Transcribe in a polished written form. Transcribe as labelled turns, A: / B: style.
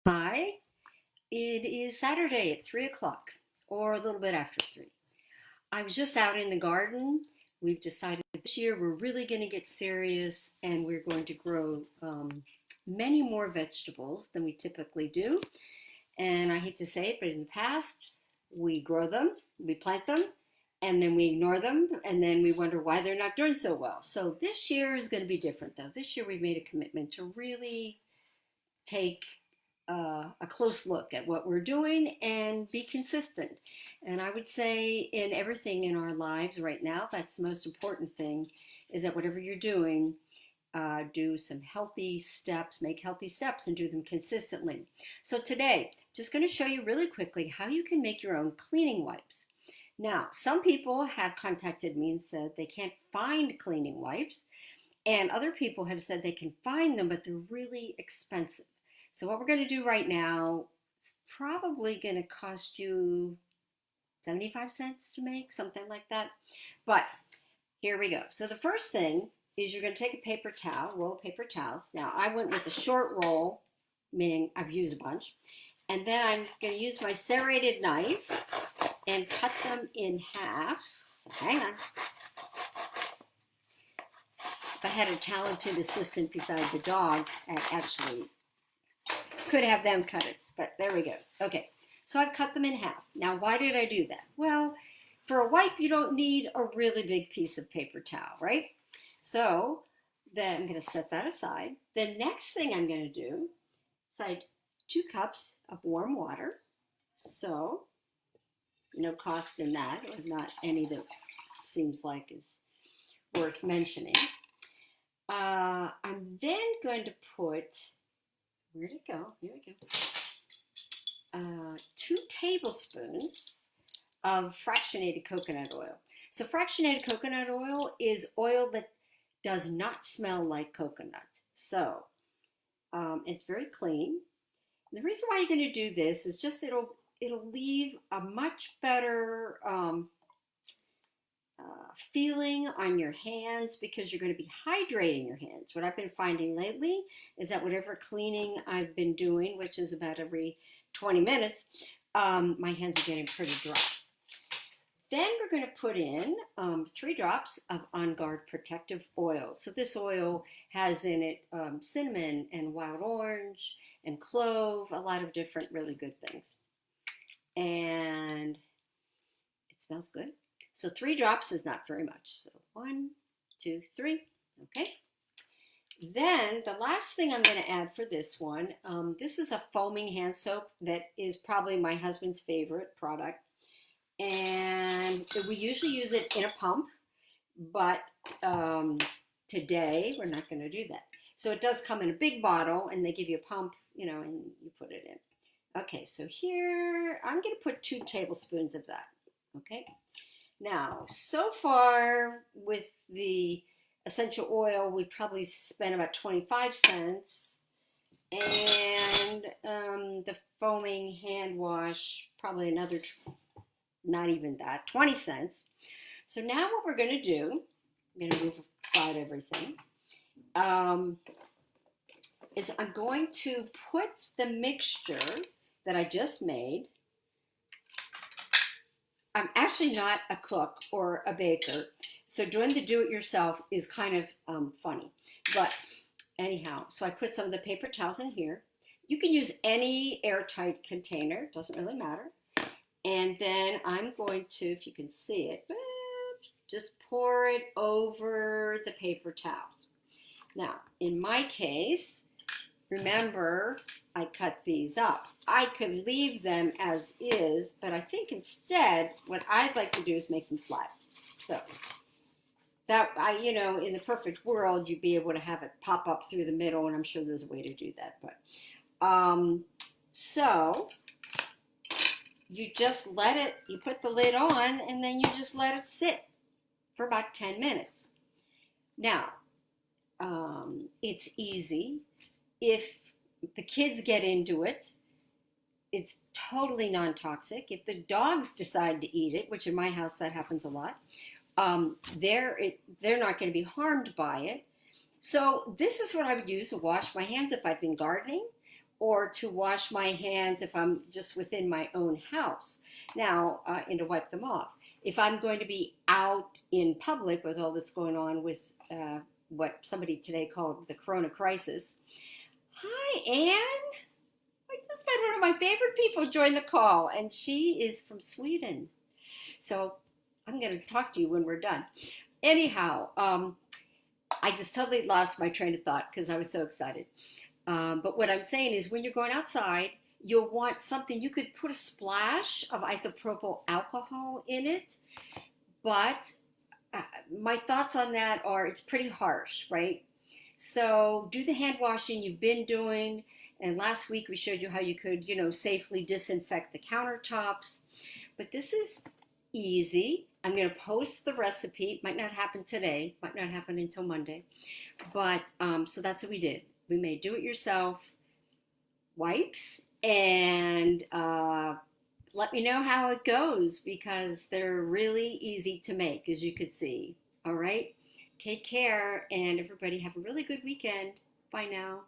A: Hi, it is Saturday at 3 o'clock or a little bit after 3. I was just out in the garden. We've decided this year we're really going to get serious and we're going to grow many more vegetables than we typically do. And I hate to say it, but in the past, we grow them, we plant them, and then we ignore them, and then we wonder why they're not doing so well. So this year is going to be different, though. This year we've made a commitment to really take a close look at what we're doing and be consistent. And I would say in everything in our lives right now, that's the most important thing is that whatever you're doing, do some healthy steps, make healthy steps and do them consistently. So today, just going to show you really quickly how you can make your own cleaning wipes. Now, some people have contacted me and said they can't find cleaning wipes, and other people have said they can find them, but they're really expensive. So what we're going to do right now, it's probably going to cost you 75 cents to make, something like that. But here we go. So the first thing is you're going to take a paper towel, roll of paper towels. Now I went with a short roll, meaning I've used a bunch. And then I'm going to use my serrated knife and cut them in half. So hang on. If I had a talented assistant beside the dog, I actually could have them cut it, but there we go. Okay, so I've cut them in half. Now, why did I do that? Well, for a wipe, you don't need a really big piece of paper towel, right? So then I'm going to set that aside. The next thing I'm going to do is I 2 cups of warm water. So no cost in that, or not any that seems like is worth mentioning. I'm then going to put, where'd it go? Here we go. 2 tablespoons of fractionated coconut oil. So fractionated coconut oil is oil that does not smell like coconut. So it's very clean. And the reason why you're going to do this is just it'll leave a much better feeling on your hands because you're going to be hydrating your hands. What I've been finding lately is that whatever cleaning I've been doing, which is about every 20 minutes, my hands are getting pretty dry. Then we're going to put in 3 drops of On Guard Protective Oil. So this oil has in it cinnamon and wild orange and clove, a lot of different really good things. And it smells good. So 3 drops is not very much. So 1, 2, 3. Okay. Then the last thing I'm going to add for this one, this is a foaming hand soap that is probably my husband's favorite product. And we usually use it in a pump, but today we're not going to do that. So it does come in a big bottle and they give you a pump, and you put it in. Okay, so here I'm going to put 2 tablespoons of that. Okay. Now, so far with the essential oil, we probably spent about 25 cents. And the foaming hand wash, probably another, not even that, 20 cents. So now what we're going to do, I'm going to move aside everything, is I'm going to put the mixture that I just made. I'm actually not a cook or a baker, so doing the do-it-yourself is kind of funny. But anyhow, so I put some of the paper towels in here. You can use any airtight container, doesn't really matter. And then I'm going to, if you can see it, just pour it over the paper towels. Now, in my case, remember, I cut these up. I could leave them as is, but I think instead what I'd like to do is make them flat. So that in the perfect world, you'd be able to have it pop up through the middle, and I'm sure there's a way to do that. But so you just you put the lid on, and then you just let it sit for about 10 minutes. Now, it's easy. If the kids get into it, it's totally non-toxic. If the dogs decide to eat it, which in my house that happens a lot, they're not going to be harmed by it. So this is what I would use to wash my hands if I've been gardening, or to wash my hands if I'm just within my own house. Now, and to wipe them off. If I'm going to be out in public with all that's going on with what somebody today called the corona crisis. Hi, Anne. I just had one of my favorite people join the call, and she is from Sweden. So I'm going to talk to you when we're done. Anyhow, I just totally lost my train of thought because I was so excited. But what I'm saying is when you're going outside, you'll want something. You could put a splash of isopropyl alcohol in it, but my thoughts on that are it's pretty harsh, right? So do the hand washing you've been doing. And last week we showed you how you could, safely disinfect the countertops. But this is easy. I'm going to post the recipe. Might not happen today. Might not happen until Monday. But so that's what we did. We made do-it-yourself wipes. And let me know how it goes because they're really easy to make, as you could see. All right? Take care, and everybody have a really good weekend. Bye now.